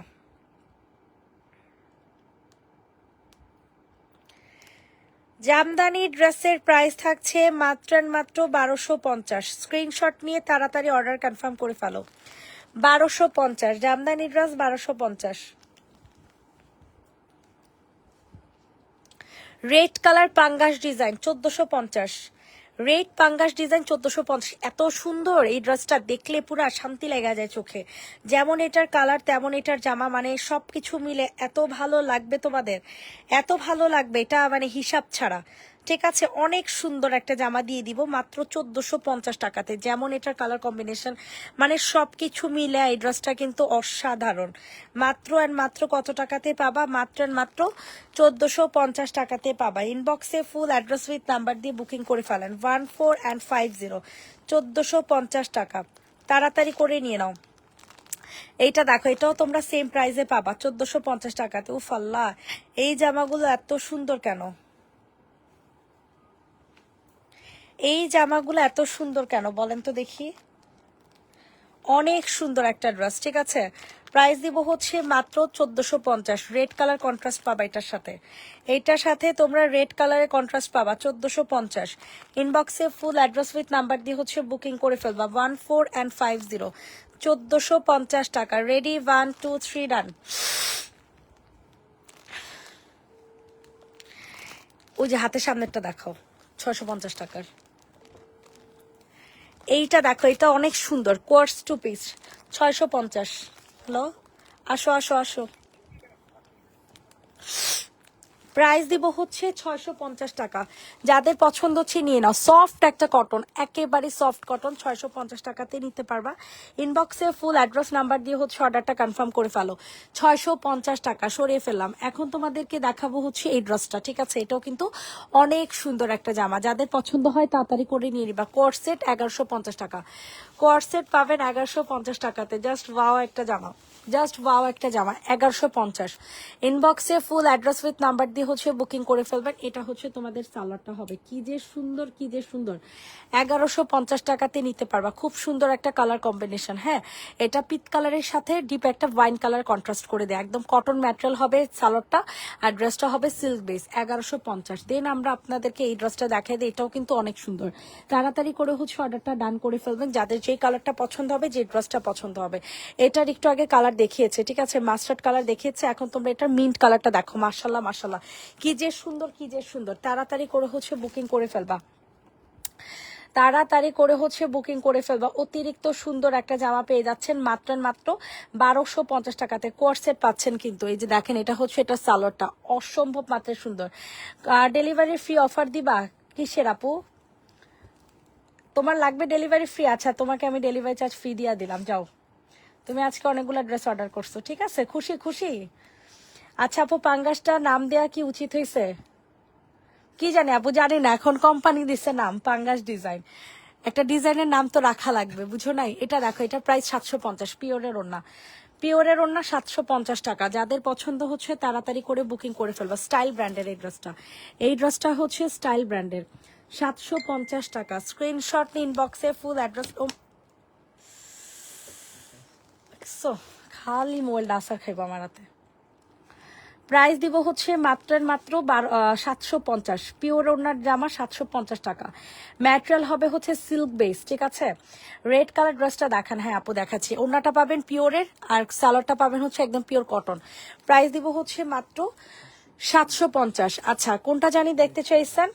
জামদানি ড্রেসের প্রাইস থাকছে মাত্র 1250। স্ক্রিনশট নিয়ে তাড়াতাড়ি অর্ডার কনফার্ম করে ফেলো। 1250 জামদানি ড্রেস, 1250। রেড কালার পাঙ্গাস ডিজাইন 1450। রেড পাঙ্গাস ডিজাইন 1450। এত সুন্দর এই ড্রেসটা, দেখলে পুরা শান্তি লেগে যায় চোখে। যেমন এটার কালার তেমন এটার জামা, মানে সবকিছু মিলে এত ভালো লাগবে তোমাদের, এত ভালো লাগবে, এটা মানে হিসাব ছাড়া। ঠিক আছে, অনেক সুন্দর একটা জামা দিয়ে দিব মাত্র 1450 টাকাতে। যেমন এটার কালার কম্বিনেশন, মানে সবকিছু মিলে এই ড্রেসটা কিন্তু অসাধারণ। মাত্র অ্যান্ড মাত্র কত টাকাতে পাবা? মাত্র অ্যান্ড মাত্র 1450 টাকাতে পাবা। ইনবক্সে ফুল অ্যাড্রেস উইথ নাম্বার দিয়ে বুকিং করে ফেলেন। 1450, 1450 টাকা। তাড়াতাড়ি করে নিয়ে নাও। এইটা দেখো, এটাও তোমরা সেম প্রাইসে পাবা 1450 টাকাতে। উফ আল্লাহ, এই জামাগুলো এত সুন্দর কেন, এই জামাগুলো এত সুন্দর কেন বলেন তো দেখি। অনেক সুন্দর একটা ড্রেস, ঠিক আছে। প্রাইস দিব হচ্ছে মাত্র 1450। রেড কালার কন্ট্রাস্ট পাবা এটার সাথে, এইটার সাথে তোমরা রেড কালারের কন্ট্রাস্ট পাবা 1450। ইনবক্সে ফুল অ্যাড্রেস উইথ নাম্বার দিয়ে হচ্ছে বুকিং করে ফেলবা। 1450, 1450 টাকা। রেডি, 1 2 3 ডান। ওই যে হাতের সামনেরটা দেখাও, 650 টাকার। এইটা দেখো, এটা অনেক সুন্দর, কোয়ার্স 2 পিস, 650। হ্যালো, আসো আসো আসো। প্রাইস দিব হচ্ছে 650 টাকা। যাদের পছন্দ হচ্ছে নিয়ে নাও। সফট একটা কটন, একেবারে সফট কটন, 650 টাকাতে নিতে পারবা। ইনবক্সে ফুল অ্যাড্রেস নাম্বার দিয়ে হচ্ছে অর্ডারটা কনফার্ম করে ফেলো। 650 টাকা সরিয়ে ফেললাম। এখন তোমাদেরকে দেখাবো হচ্ছে এই ড্রেসটা, ঠিক আছে। এটাও কিন্তু অনেক সুন্দর একটা জামা। যাদের পছন্দ হয় তাড়াতাড়ি করে নিয়ে নিবা। কোয়ার্সেট 1150 টাকা। কোয়ার্সেট পাবেন 1150 টাকাতে। জাস্ট ওয়াও একটা জামা, জাস্ট ওয়াও একটা জামা, 1150। ইনবক্সে ফুল অ্যাড্রেস উইথ নাম্বার দিয়ে হচ্ছে বুকিং করে ফেলবেন। এটা হচ্ছে তোমাদের সালোয়ারটা হবে, কি যে সুন্দর, কি যে সুন্দর। 1150 টাকাতে নিতে পারবা। খুব সুন্দর একটা কালার কম্বিনেশন। হ্যাঁ, এটা পিট কালারের সাথে ডিপ একটা ওয়াইন কালার কন্ট্রাস্ট করে দেয়। একদম কটন ম্যাটেরিয়াল হবে সালোয়ারটা, আর ড্রেসটা হবে সিল্ক বেস। 1150। দেন আমরা আপনাদেরকে এই ড্রেসটা দেখাই দিই, এটাও কিন্তু অনেক সুন্দর। তাড়াতাড়ি করে হচ্ছে অর্ডারটা ডান করে ফেলবেন। যাদের যেই কালারটা পছন্দ হবে, যে ড্রেসটা পছন্দ হবে। এটার একটু আগে কালার দেখিয়েছে, ঠিক আছে, মাস্টার্ড কালার দেখিয়েছে। এখন তোমরা এটার মিন্ট কালারটা দেখো। মাশাল্লাহ মাশাল্লাহ, কি যে সুন্দর, কি যে সুন্দর। তাড়াতাড়ি করে হচ্ছে বুকিং করে ফেলবা, তাড়াতাড়ি করে হচ্ছে বুকিং করে ফেলবা। অতিরিক্ত সুন্দর একটা জামা পেয়ে যাচ্ছেন মাত্র মাত্র 1250 টাকাতে। কোয়ার্সেট পাচ্ছেন কিন্তু। এই যে দেখেন, এটা হচ্ছে এটা সালোয়ারটা, অসম্ভব মাত্রায় সুন্দর। ডেলিভারি ফ্রি অফার দিবা কিসের আপু? তোমার লাগবে ডেলিভারি ফ্রি? আচ্ছা, তোমাকে আমি ডেলিভারি চার্জ ফ্রি দিয়ে দিলাম, যাও। তুমি আজকে অনেকগুলো ড্রেস অর্ডার করছো, ঠিক আছে, খুশি খুশি। আচ্ছা আপু, পাঙ্গাসটা নাম দেয়া কি উচিত হয়েছে? কি জানি আপু, জানি না, এখন কোম্পানি দিচ্ছে নাম পাঙ্গাস ডিজাইন। একটা ডিজাইনের নাম তো রাখা লাগবে, বুঝো নাই? এটা দেখো, এটা প্রাইস 750, পিওরের ওড়না, পিওরের ওড়না 750 টাকা। যাদের পছন্দ হচ্ছে তাড়াতাড়ি করে বুকিং করে ফেলবা। স্টাইল ব্র্যান্ডের এই ড্রেসটা, এই ড্রেসটা হচ্ছে স্টাইল ব্র্যান্ডের, 750 টাকা। স্ক্রিনশট ইনবক্সে ফুল অ্যাড্রেস। খালি মোবাইল ডাসার খাইবো আমার হাতে। প্রাইস দিব হচ্ছে মাত্র 750, পিওর ওড়নার জামা 750 টাকা। ম্যাটেরিয়াল হবে হচ্ছে সিল্ক বেস, ঠিক আছে? রেড কালার ড্রেসটা দেখান। হ্যাঁ আপু দেখাচ্ছি। ওড়নাটা পাবেন পিওরের, আর সালোয়ারটা পাবেন হচ্ছে একদম পিওর কটন। প্রাইস দিব হচ্ছে মাত্র 750। আচ্ছা, কোনটা জানি দেখতে চাইছেন?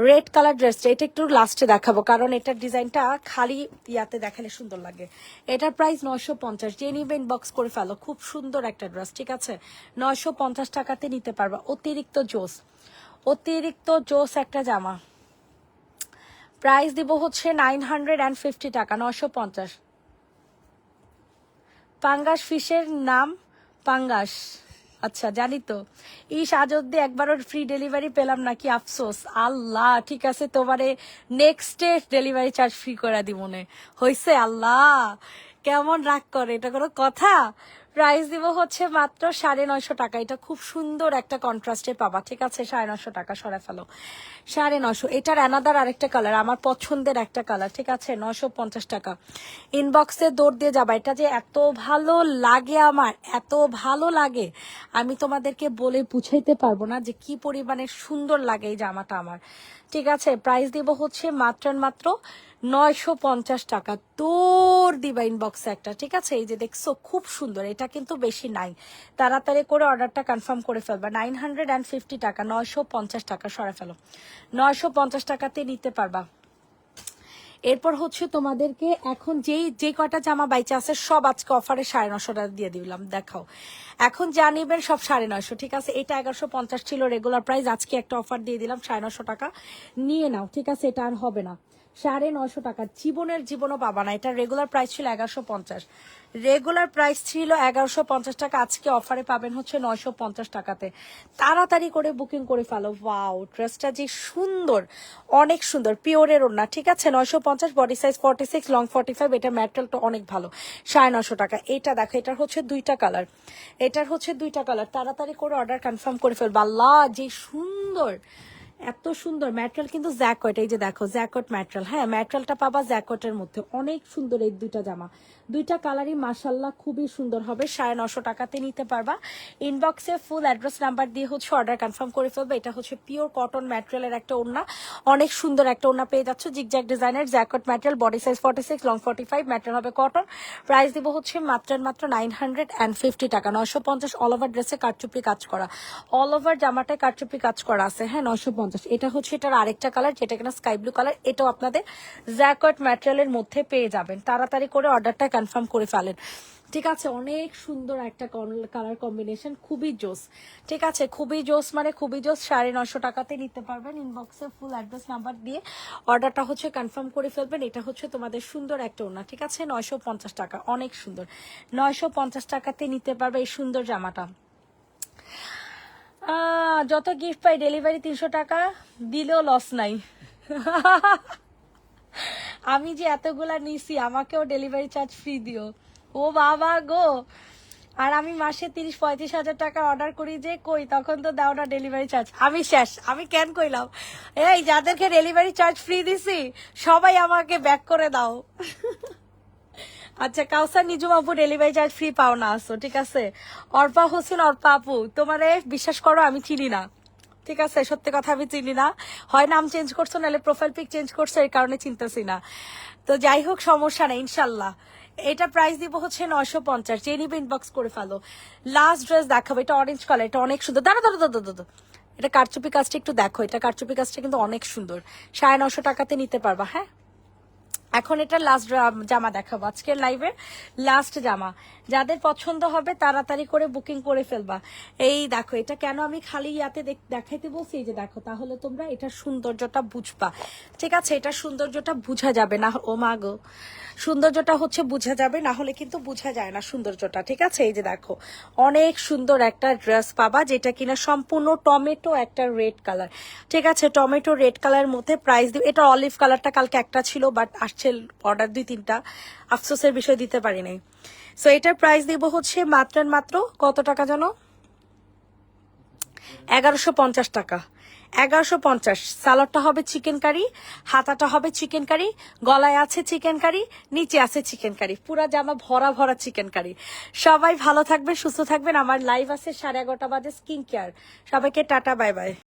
রেড কালার ড্রেসটা, এটা একটু লাস্টে দেখাবো কারণ এটার ডিজাইনটা খালি ইয়াতে দেখালে সুন্দর লাগে। এটার প্রাইস 950, যে নিবে ইনবক্স করে ফেলো। খুব সুন্দর একটা ড্রেস, ঠিক আছে? 950 টাকাতে নিতে পারবা। অতিরিক্ত জোস, অতিরিক্ত জোস একটা জামা। প্রাইস দিব হচ্ছে 950 টাকা, 950। পাঙ্গাস ফিশের নাম পাঙ্গাস, আচ্ছা জানি তো। ইস, আজ অব্দি একবারও ফ্রি ডেলিভারি পেলাম না, কি আফসোস। আল্লাহ, ঠিক আছে, তোমারে next day delivery charge free করে দিব মনে হয়েছে। আল্লাহ, কেমন রাগ করে, এটা কোনো কথা? প্রাইস দিব হচ্ছে মাত্র 950 টাকা। এটা খুব সুন্দর একটা কন্ট্রাস্টে পাবা, ঠিক আছে? 950 টাকা, সরাই ফেলো। 950। এটার অ্যানাদার আরেকটা কালার, আমার পছন্দের একটা কালার, ঠিক আছে? 950 টাকা। ইনবক্সে দৌড় দিয়ে যাবা। এটা যে এত ভালো লাগে আমার, এত ভালো লাগে, আমি তোমাদেরকে বলে বুঝাইতে পারবো না যে কি পরিমাণে সুন্দর লাগে এই জামাটা আমার, ঠিক আছে? প্রাইস দিব হচ্ছে মাত্র 950 টাকা। তোর দিবা ইনবক্সে একটা, ঠিক আছে? এই যে দেখছো, খুব সুন্দর। এটা কিন্তু বেশি নাই, তাড়াতাড়ি করে অর্ডারটা কনফার্ম করে ফেলবা। 950 টাকা, 950 টাকা, সরা ফেলো। 950 টাকাতে নিতে পারবা। এরপর হচ্ছে তোমাদেরকে এখন যে কয়টা জামা বাইচে আছে সব আজকে অফারে 950 টাকা দিয়ে দিলাম। দেখাও, এখন যা নিবেন সব 950, ঠিক আছে? এটা 1150 ছিল রেগুলার প্রাইস, আজকে একটা অফার দিয়ে দিলাম 950 টাকা, নিয়ে নাও, ঠিক আছে? এটা আর হবে না। 950 টাকা জীবনও পাবা না। এটা রেগুলার প্রাইস ছিল 1150, রেগুলার প্রাইস ছিল 1150 টাকা, আজকে অফারে পাবেন হচ্ছে 950 টাকাতে। তাড়াতাড়ি করে বুকিং করে ফেলো। ওয়াও, ড্রেসটা যে সুন্দর, অনেক সুন্দর, পিওরের ওড়না, ঠিক আছে? 950, বডি সাইজ 46, লং 45। এটা ম্যাটেরিয়ালটা অনেক ভালো। 950 টাকা। এটা দেখো, এটার হচ্ছে দুইটা কালার, এটার হচ্ছে দুইটা কালার। তাড়াতাড়ি করে অর্ডার কনফার্ম করে ফেলবো। আল্লাহ, যে সুন্দর, এত সুন্দর ম্যাটেরিয়াল কিন্তু জ্যাকট। এই যে দেখো, জ্যাকট ম্যাটেরিয়াল। হ্যাঁ, ম্যাটেরিয়ালটা পাবা জ্যাকটের মধ্যে, অনেক সুন্দর এই দুইটা জামা। দুইটা কালারই মাশাল্লাহ খুবই সুন্দর হবে। 950 টাকাতে নিতে পারবা। ইনবক্সে ফুল অ্যাড্রেস নাম্বার দিয়ে হচ্ছে অর্ডার কনফার্ম করে ফেলবে। এটা হচ্ছে পিওর কটন ম্যাটেরিয়ালের একটা ওড়না, অনেক সুন্দর একটা ওড়না পেয়ে যাচ্ছ। জিগজ্যাগ ডিজাইনের jacket material, body size 46, long 45, material হবে কটন। প্রাইস দিব হচ্ছে মাত্র 950 টাকা, 950। অল ওভার ড্রেসে কারচুপি কাজ করা, অল ওভার জামাটায় কারচুপি কাজ করা আছে। হ্যাঁ, 950। এটা হচ্ছে এটার আরেকটা কালার, যেটা কিনা স্কাই ব্লু কালার। এটাও আপনাদের জ্যাকট ম্যাটেরিয়ালের মধ্যে পেয়ে যাবেন। তাড়াতাড়ি করে অর্ডারটা কনফার্ম করে ফেলেন, ঠিক আছে? অনেক সুন্দর একটা কালার কম্বিনেশন, খুবই জোস, ঠিক আছে? খুবই জোস, মানে খুবই জোস। 950 টাকাতে নিতে পারবেন। ইনবক্সে ফুল অ্যাড্রেস নাম্বার দিয়ে অর্ডারটা হচ্ছে কনফার্ম করে ফেলবেন। এটা হচ্ছে তোমাদের সুন্দর একটা ওড়না, ঠিক আছে? 950 টাকা, অনেক সুন্দর। 950 টাকাতে নিতে পারবে এই সুন্দর জামাটা। যত গিফট পাই ডেলিভারি 300 টাকা দিলেও লস নাই। আমি যে এতগুলা নিছি, আমাকেও ডেলিভারি চার্জ ফ্রি দিও। ও বাবা গো, আর আমি মাসে 30-35 হাজার টাকা অর্ডার করি যে, কই তখন তো দাও না ডেলিভারি চার্জ। আমি শেষ, আমি কেন কইলাম? এই যাদেরকে ডেলিভারি চার্জ ফ্রি দিছি সবাই আমাকে ব্যাক করে দাও। আচ্ছা, কাউসার নিজুম আপু ডেলিভারি চার্জ ফ্রি পাও না আসো, ঠিক আছে? অর্পা হোসেন, অর্পা আপু, তোমারে বিশ্বাস করো আমি চিনি না, ঠিক আছে? সত্যি কথা, আমি চিনি না। হয় নাম চেঞ্জ করছো, নাহলে প্রোফাইল পিক চেঞ্জ করছো, এই কারণে চিনতেছি না। তো যাই হোক, সমস্যা নেই, ইনশাল্লাহ। এটা প্রাইস দিব হচ্ছে 950, যে নিবে ইনবক্স করে ফেলো। লাস্ট ড্রেস দেখাবো, এটা অরেঞ্জ কালার, এটা অনেক সুন্দর। দাঁড়া দাঁড়া দাঁড়া দাঁড়া, এটা কারচুপি কাজটা একটু দেখো, এটা কারচুপি কাজটা কিন্তু অনেক সুন্দর। 950 টাকাতে নিতে পারবা। হ্যাঁ, এখন এটা লাস্ট জামা দেখাবো, আজকের লাইভে লাস্ট জামা। যাদের পছন্দ হবে তাড়াতাড়ি করে বুকিং করে ফেলবা। এই দেখো, এটা কেন আমি খালি ইয়াতে দেখাইতে বলছি, এই যে দেখো, তাহলে তোমরা এটার সৌন্দর্যটা বুঝবা, ঠিক আছে? এটা সৌন্দর্যটা বুঝা যাবে না। ও মা গো, সৌন্দর্যটা হচ্ছে বুঝা যাবে, না হলে কিন্তু বুঝা যায় না সৌন্দর্যটা, ঠিক আছে? এই যে দেখো, অনেক সুন্দর একটা ড্রেস পাবা, যেটা কিনা সম্পূর্ণ টমেটো একটা রেড কালার, ঠিক আছে? টমেটো রেড কালার মধ্যে প্রাইস দিব। এটা অলিভ কালারটা কালকে একটা ছিল, বাট আসছে অর্ডার 2-3টা, আফসোসের বিষয় দিতে পারি নাই। সো এটার প্রাইস দিব হচ্ছে মাত্র কত টাকা জানো, 1150 টাকা। 1150। সালোয়ারটা হবে চিকেন কারি, হাতাটা হবে চিকেন কারি, গলায় আছে চিকেন কারি, নিচে আছে চিকেন কারি, পুরা জামা ভরা ভরা চিকেন কারি। সবাই ভালো থাকবেন, সুস্থ থাকবেন। আমার লাইভ আছে 11:30 বাজে স্কিন কেয়ার। সবাইকে টাটা, বাই বাই।